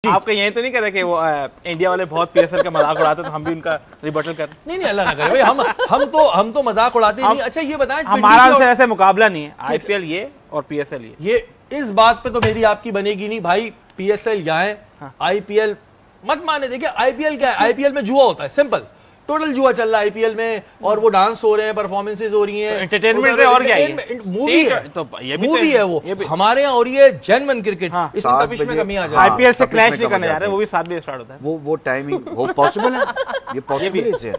आपका यही तो नहीं कह रहे कि वो इंडिया वाले बहुत पीएसएल का मजाक उड़ाते तो हम भी उनका रिबटल कर। नहीं अल्लाह ना करे भाई, हम तो मजाक उड़ाते नहीं। अच्छा ये बताएं, हमारा उनसे ऐसे मुकाबला नहीं है, आईपीएल ये और पीएसएल ये इस बात पे तो मेरी आपकी बनेगी नहीं भाई। पीएसएल यहाँ है, आईपीएल मत माने। देखिए आईपीएल क्या है, आईपीएल में जुआ होता है, सिंपल टोटल जुआ चल रहा है आईपीएल में, और वो डांस हो रहे हैं, परफॉर्मेंसेज हो रही हैं, एंटरटेनमेंट है और क्या है, मूवी है, तो ये भी मूवी है वो। हमारे यहाँ हो रही है जेन्युइन क्रिकेट, इसमें तपिश में कमी आ जाए। आईपीएल से क्लैश नहीं करने जा रहे, वो भी 7 बजे स्टार्ट होता है। वो टाइमिंग वो पॉसिबल है, ये पॉसिबिलिटीज है।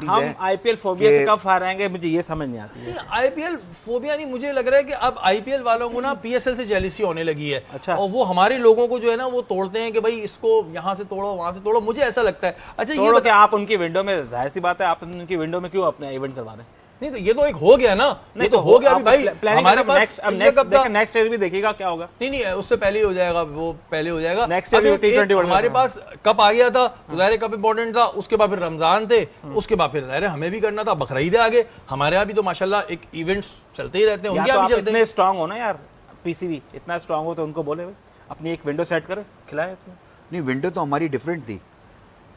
हम आईपीएल फोबिया से कब फार आएंगे, मुझे ये समझ नहीं आती है। आईपीएल फोबिया नहीं, मुझे लग रहा है कि अब आईपीएल वालों को ना पीएसएल से जेलिसी होने लगी है। अच्छा। और वो हमारे लोगों को जो है ना वो तोड़ते हैं कि भाई इसको यहाँ से तोड़ो वहां से तोड़ो, मुझे ऐसा लगता है। अच्छा ये तो आप उनकी विंडो में, जाहिर सी बात है आप उनकी विंडो में क्यों अपने इवेंट करवा रहे हैं? नहीं तो ये तो एक हो गया ना, ये तो हो गया भाई। हमारे पास नेक्स्ट ईयर भी देखिएगा क्या होगा। नहीं उससे पहले ही हो जाएगा, वो पहले हो जाएगा। नेक्स्ट ईयर हमारे पास कप आ गया था, ज़ाहिर कप इंपॉर्टेंट था, उसके बाद फिर रमजान थे, उसके बाद फिर ज़ाहिर हमें भी करना था, बकरीद आगे। हमारे यहाँ भी तो माशाल्लाह एक इवेंट्स चलते ही रहते हैं, उनके यहाँ भी चलते हैं। स्ट्रांग हो ना यार, पीसीबी इतना स्ट्रांग हो तो उनको बोले अपनी एक विंडो सेट करें, खिलाए उसमें। नहीं विंडो तो हमारी डिफरेंट थी,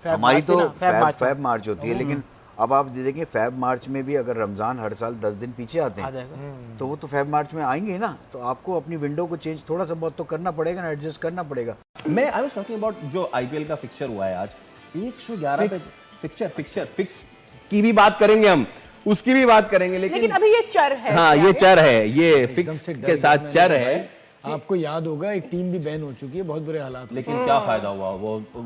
हमारी तो फैब मार्च होती है, लेकिन अब आप देखेंगे फैब मार्च में भी अगर रमजान हर साल 10 दिन पीछे आते हैं तो वो तो फैब मार्च में आएंगे ना, तो आपको अपनी विंडो को चेंज थोड़ा सा बहुत तो करना पड़ेगा ना, एडजस्ट करना पड़ेगा। मैं आई वाज टॉकिंग अबाउट जो आईपीएल का फिक्सचर हुआ है आज 111 पे फिक्सचर फिक्स की भी बात करेंगे हम, उसकी भी बात करेंगे, लेकिन अभी ये चर है। हाँ ये चर है, ये फिक्स के साथ चर है। आपको याद होगा एक टीम भी बैन हो चुकी है, बहुत बुरे हालात। लेकिन क्या फायदा हुआ,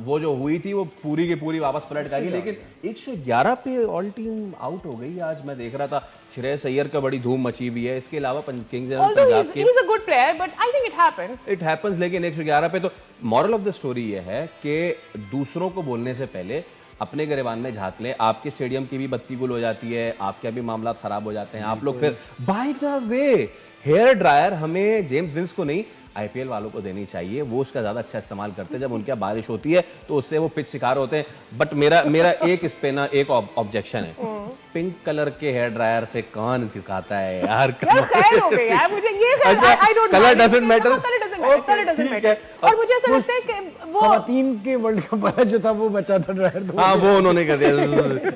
वो जो हुई थी वो पूरी की पूरी वापस पलट गई, लेकिन 111 पे ऑल टीम आउट हो गई आज। मैं देख रहा था श्रेयस अय्यर का बड़ी धूम मची हुई है, इसके अलावा किंग्स पंजाब के he's a good player but I think it happens। लेकिन 111 पे तो मॉरल ऑफ द स्टोरी ये है कि दूसरों को बोलने से पहले अपने गिरेबान में झांक लें। आपके स्टेडियम की भी बत्ती गुल हो जाती है, आपके भी मामला खराब हो जाते हैं, आप लोग फिर by the way hair dryer हमें जेम्स विंस को नहीं आईपीएल वालों को देनी चाहिए, वो उसका ज्यादा अच्छा इस्तेमाल करते हैं। जब उनके यहाँ बारिश होती है तो उससे वो पिच शिकार होते हैं। बट मेरा एक इस पे ना एक ऑब्जेक्शन है, पिंक कलर के हेयर ड्रायर से कौन सिखाता है यार? कलर डजंट मैटर, और मुझे ऐसा लगता है कि वो खवातीन के वर्ल्ड कप वाला जो था वो बचा था ड्रायर, हाँ वो उन्होंने कर दिया।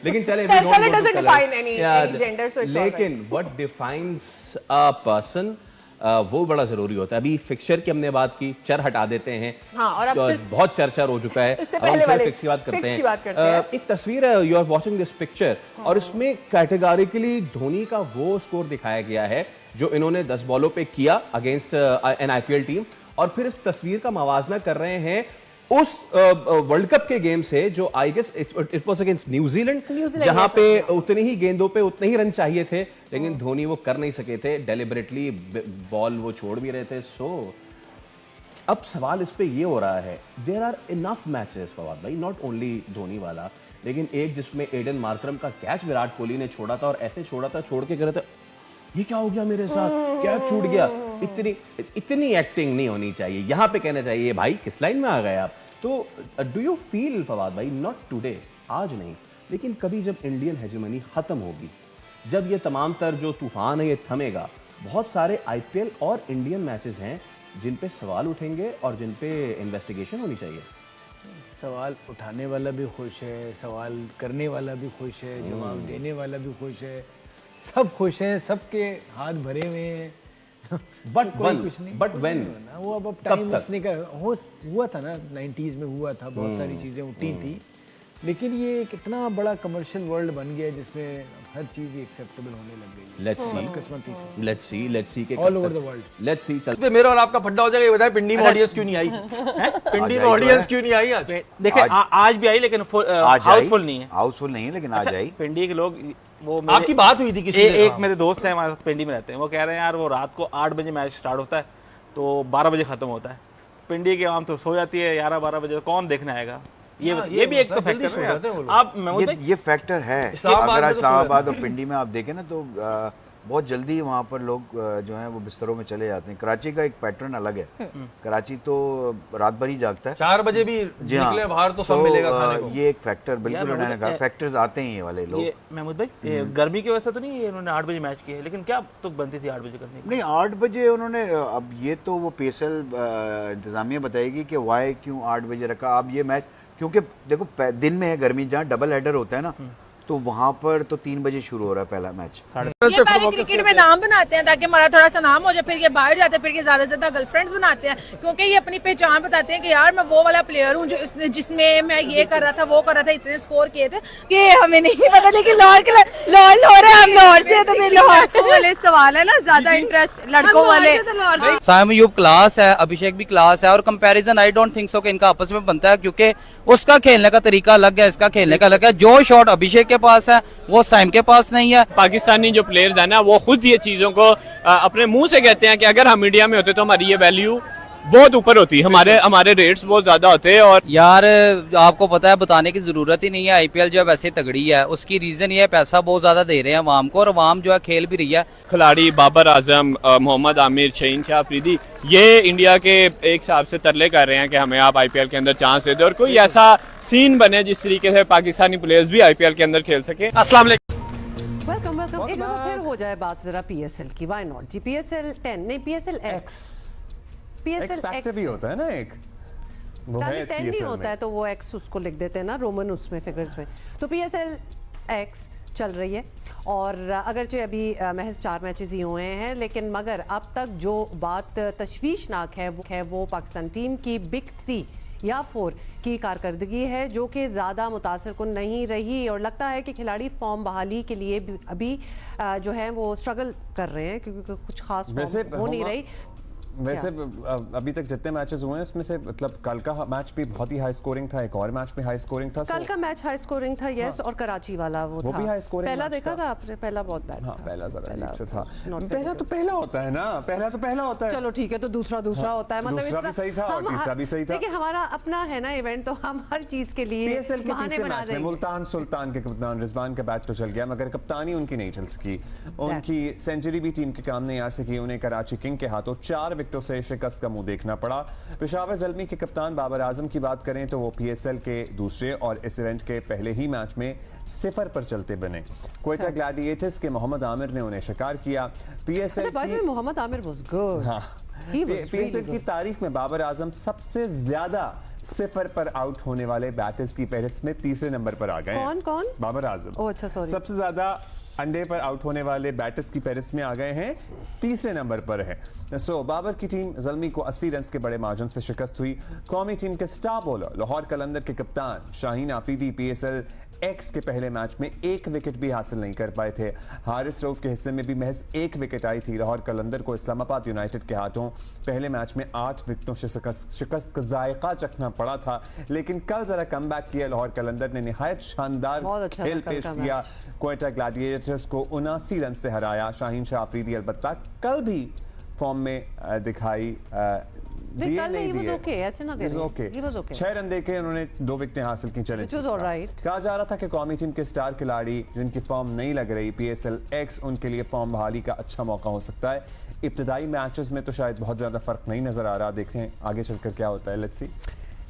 लेकिन चले color doesn't define any gender, so it's all right। लेकिन व्हाट डिफाइंस अ पर्सन वो बड़ा जरूरी होता है। अभी फिक्सचर की हमने बात की, चर हटा देते हैं। हाँ, और अब सिर्फ बहुत चर्चा हो चुका है, इससे अब हम पहले सिर्फ वाले फिक्स की बात करते फिक्स की बात करते हैं। एक तस्वीर है, you are watching this picture, और इसमें कैटेगोरिकली धोनी का वो स्कोर दिखाया गया है जो इन्होंने 10 बॉलों पे किया अगेंस्ट एन आईपीएल टीम, और फिर इस तस्वीर का मवाजना कर रहे हैं उस वर्ल्ड कप के गेम से जो I guess it was against न्यूजीलैंड, जहां पे उतनी ही गेंदों पे उतने ही रन चाहिए थे, लेकिन धोनी वो कर नहीं सके थे, डेलिबरेटली बॉल वो छोड़ भी रहे थे। सो अब सवाल इस पे ये हो रहा है, there are enough matches Fawad भाई, नॉट ओनली धोनी वाला, लेकिन एक जिसमें एडन मार्करम का कैच विराट कोहली ने छोड़ा था, और ऐसे छोड़ा था, छोड़ के करे थे, ये क्या हो गया मेरे साथ, क्या छूट गया। इतनी एक्टिंग नहीं होनी चाहिए, यहां पे कहना चाहिए भाई किस लाइन में आ गए आप। तो डू यू फील फवाद भाई, नॉट टुडे, आज नहीं, लेकिन कभी जब इंडियन हेजेमनी खत्म होगी, जब ये तमाम तर जो तूफान है ये थमेगा, बहुत सारे आईपीएल और इंडियन मैचेस हैं जिन पे सवाल उठेंगे और जिन पे इन्वेस्टिगेशन होनी चाहिए। सवाल उठाने वाला भी खुश है, सवाल करने वाला भी खुश है, जवाब देने वाला भी खुश है, सब खुश हैं, सबके हाथ भरे हुए हैं। बट कुछ नहीं, बट व्हेन वो अब टाइम उसने का हुआ था ना, 90s में हुआ था, बहुत सारी चीजें उठी थी, लेकिन ये एक इतना बड़ा कमर्शियल वर्ल्ड बन गया जिसमें हर चीज एक्सेप्टेबल होने लग गई है। लेट्स सी के all over the world. Let's see. चल मेरा और आपका फड्डा हो जाएगा, ये बताएं पिंडी में ऑडियंस क्यों नहीं आई? पिंडी में ऑडियंस क्यों नहीं आई आज? देखिए आज भी आई, लेकिन हाउसफुल नहीं है, हाउसफुल नहीं है, लेकिन आज आई। पिंडी के लोग, वो आपकी बात हुई थी किसी एक मेरे दोस्त है हमारे पिंडी में रहते हैं, वो कह रहे हैं यार वो रात को 8 बजे मैच स्टार्ट होता है तो 12 बजे खत्म होता है, पिंडी की आवाम तो सो जाती है 11-12 बजे, कौन देखने आएगा? ये भी एक तो फैक्टर है। आप ये फैक्टर है। अगर इस्लामाबाद और पिंडी में आप देखें ना तो बहुत जल्दी वहाँ पर लोग जो हैं वो बिस्तरों में चले जाते हैं। कराची का एक पैटर्न अलग है, कराची तो रात भर ही जागता है। 4 बजे भी जी हाँ, निकले बाहर तो सब मिलेगा खाने को। ये एक फैक्टर बिल्कुल यार, उन्होंने कहा, फैक्टर्स आते हैं ये वाले लोग। ये महमूद भाई, ये गर्मी की वजह से तो नहीं इन्होंने 8 बजे मैच किया है, लेकिन क्या तो बनती थी 8 बजे करने की? नहीं 8 बजे उन्होंने, अब ये तो वो PSL इंतजामिया बताएगी कि वाई क्यों 8 बजे रखा। अब ये मैच क्योंकि देखो दिन में है गर्मी, जहाँ डबल हेडर होता है ना, तो वहां पर तो 3 बजे शुरू हो रहा है पहला मैच। ये पहले क्रिकेट में नाम बनाते हैं ताकि हमारा थोड़ा सा नाम हो जाए, फिर ये बाहर जाते हैं, फिर ये ज्यादा से ज्यादा गर्लफ्रेंड्स बनाते हैं, क्योंकि ये अपनी पहचान बताते हैं कि यार मैं वो वाला प्लेयर हूँ जो जिसमें मैं ये कर रहा था, वो कर रहा था, इतने स्कोर किए थे कि हमें नहीं पता। लेकिन लाहौर है, हम लाहौर से, तो फिर लाहौर वाले सवाल है ना, ज्यादा इंटरेस्ट लड़कों वाले। साइम यूब क्लास है, अभिषेक भी क्लास है, और comparison I don't think so कि इनका आपस में बनता है, क्योंकि उसका खेलने का तरीका अलग है, इसका खेलने का अलग है। जो शॉट अभिषेक के पास है वो साइम के पास नहीं है। पाकिस्तानी जो प्लेयर्स हैं ना, वो खुद ये चीजों को अपने मुंह से कहते हैं कि अगर हम इंडिया में होते तो हमारी ये वैल्यू बहुत ऊपर होती, हमारे रेट्स बहुत ज्यादा होते। और यार आपको पता है, बताने की जरूरत ही नहीं है, आईपीएल जो है वैसे तगड़ी है। उसकी रीजन ये है, पैसा बहुत ज्यादा दे रहे हैं अवाम को, और अवाम जो है खेल भी रही है। खिलाड़ी बाबर आजम, मोहम्मद आमिर, शहीन शाह अफरीदी, ये इंडिया के एक हिसाब से तरले कर रहे हैं कि हमें आप आईपीएल के अंदर चांस दे दो, और कोई ऐसा सीन बने जिस तरीके से पाकिस्तानी प्लेयर्स भी आईपीएल के अंदर खेल सके। अस्सलाम वेलकम वेलकम। एक बार फिर हो जाए बात जरा पीएसएल की, व्हाई नॉट जी। PSL 10 नहीं, PSL X, PSL X भी होता है ना एक, वो है 10 नहीं होता है तो वो X उसको लिख देते हैं ना रोमन उसमें फिगर्स में। तो PSL X चल रही है, और अगरचे अभी महज 4 मैचेस ही हुए हैं, लेकिन मगर अब तक जो बात तशवीशनाक है वो पाकिस्तान टीम की बिग 3 या 4 की कारकर्दगी है, जो कि ज़्यादा मुतासर कुन नहीं रही, और लगता है कि खिलाड़ी फॉर्म बहाली के लिए अभी जो है वो स्ट्रगल कर रहे हैं, क्योंकि कुछ खास फॉर्म हो नहीं रही। वैसे अभी तक जितने मैचेस हुए हैं उसमें से मतलब कल का मैच भी बहुत ही हाई स्कोरिंग था, एक और मैच भी हाई स्कोरिंग था। कल का मैच हाई स्कोरिंग था, यस, और कराची वाला वो था भी हाई स्कोरिंग। पहला देखा था आपने? पहला बहुत बैड था। पहला जरा अजीब से था। पहला तो पहला होता है ना, पहला तो पहला होता है। चलो ठीक है, तो दूसरा होता है, मतलब दूसरा भी सही था और तीसरा भी सही था। देखिए हमारा अपना है ना इवेंट, तो हम हर चीज के लिए PSL के तीसरे मैच में मुल्तान सुल्तान के कप्तान रिजवान का बैट तो चल गया, मगर कप्तानी उनकी नहीं चल सकी। उनकी सेंचुरी भी टीम के काम नहीं आ सकी, उन्हें कराची किंग के हाथों 4 विकेटों से शिकस्त का मुंह देखना पड़ा। पेशावर ज़ल्मी के कप्तान बाबर आजम की बात करें तो वो PSL के दूसरे और इस इवेंट के पहले ही मैच में 0 पर चलते बने। क्वेटा ग्लैडिएटर्स के मोहम्मद आमिर ने उन्हें शिकार किया। PSL की Mohammad Amir was good. PSL की तारीख में बाबर आजम सबसे ज्यादा 0 पर आउट होने वाले बैटर्स की फहरिस्त में तीसरे नंबर पर आ गए। कौन? बाबर आजम। ओह अच्छा, सॉरी। सबसे ज्यादा अंडे पर आउट होने वाले बैटर्स की फहरिस्त में आ गए हैं, तीसरे नंबर पर है। बाबर की टीम ज़ल्मी को 80 रन के बड़े मार्जिन से शिकस्त हुई। कौमी टीम के स्टार बॉलर लाहौर कलंदर के कप्तान शाहीन आफरीदी PSL X के पहले मैच में 1 विकेट भी हासिल नहीं कर पाए थे। हारिस रऊफ के हिस्से में भी महज 1 विकेट आई थी। लाहौर कलंदर को इस्लामाबाद यूनाइटेड के हाथों पहले मैच में 8 विकेटों से शिकस्त का जायका चखना पड़ा था, लेकिन कल जरा कमबैक किया लाहौर कलंदर ने, निहायत शानदार खेल पेश किया। क्वेटा ग्लैडिएटर्स को 79 रन से हराया। शाहीन शाह अफरीदी अलबत्ता कल भी फॉर्म में दिखाई दिए नहीं दिए। ऐसे ना करें। 6 रन देके उन्होंने 2 विकेटें हासिल की। चले कहा जा रहा था कि कौमी टीम के स्टार खिलाड़ी जिनकी फॉर्म नहीं लग रही, PSL X उनके लिए फॉर्म बहाली का अच्छा मौका हो सकता है। इब्तदाई मैचेस में तो शायद बहुत ज्यादा फर्क नहीं नजर आ रहा, देखें आगे चलकर क्या होता है।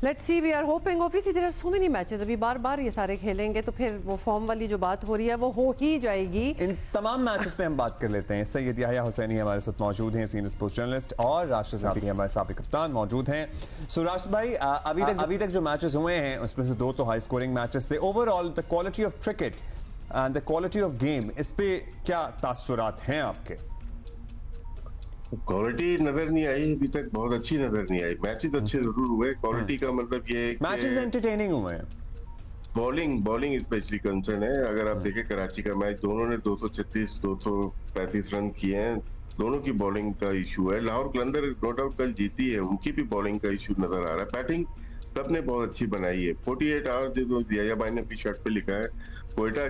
Let's see, we are hoping. Obviously there are so many matches, अभी बार-बार ये सारे खेलेंगे तो फिर वो फॉर्म वाली जो बात हो रही है वो हो ही जाएगी। इन तमाम मैचेस पे हम बात कर लेते हैं। सैयद याह्या हुसैनी हमारे साथ मौजूद हैं, सीनियर स्पोर्ट्स जर्नलिस्ट, और राशिद सिद्दीकी हमारे साबिक कप्तान मौजूद हैं। सो राशिद भाई, अभी तक जो मैचेस हुए हैं उसमें से 2 तो हाई स्कोरिंग मैचेस थे। Overall the quality of cricket and the quality of game, इस पे क्या तासुरात हैं आपके? क्वालिटी नजर नहीं आई अभी तक, बहुत अच्छी नजर नहीं आई। मैचेस अच्छे जरूर हुए, क्वालिटी का मतलब ये है मैचेस एंटरटेनिंग हुए हैं। बॉलिंग स्पेशली कंसर्न है। अगर आप देखें कराची का मैच, दोनों ने 236 235 रन किए हैं, दोनों की बॉलिंग का इशू है। लाहौर कलंदर नो डाउट कल जीती है, उनकी भी बॉलिंग का इशू नजर आ रहा है। बैटिंग सबने बहुत अच्छी बनाई है। 48 आवर्स जो दिया भाई ने अपनी शर्ट पे लिखा है, क्वेटा